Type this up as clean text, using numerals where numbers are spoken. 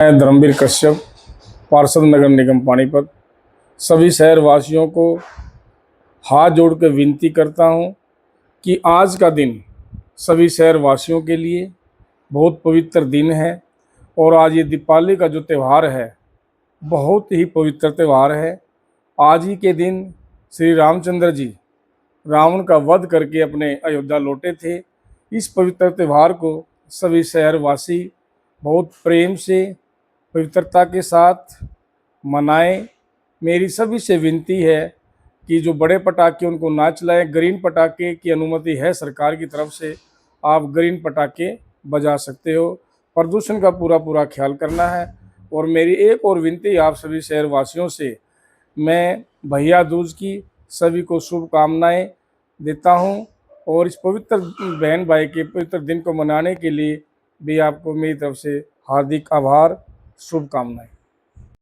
मैं धर्मवीर कश्यप, पार्षद नगर निगम पानीपत, सभी शहर वासियों को हाथ जोड़ कर विनती करता हूं कि आज का दिन सभी शहर वासियों के लिए बहुत पवित्र दिन है। और आज ये दीपावली का जो त्यौहार है, बहुत ही पवित्र त्यौहार है। आज ही के दिन श्री रामचंद्र जी रावण का वध करके अपने अयोध्या लौटे थे। इस पवित्र त्यौहार को सभी शहरवासी बहुत प्रेम से, पवित्रता के साथ मनाएं। मेरी सभी से विनती है कि जो बड़े पटाखे उनको ना चलाएं। ग्रीन पटाखे की अनुमति है सरकार की तरफ से, आप ग्रीन पटाखे बजा सकते हो। प्रदूषण का पूरा ख्याल करना है। और मेरी एक और विनती आप सभी शहरवासियों से, मैं भैया दूज की सभी को शुभकामनाएं देता हूं। और इस पवित्र बहन भाई के पवित्र दिन को मनाने के लिए भी आपको मेरी तरफ से हार्दिक आभार, शुभकामनाएं।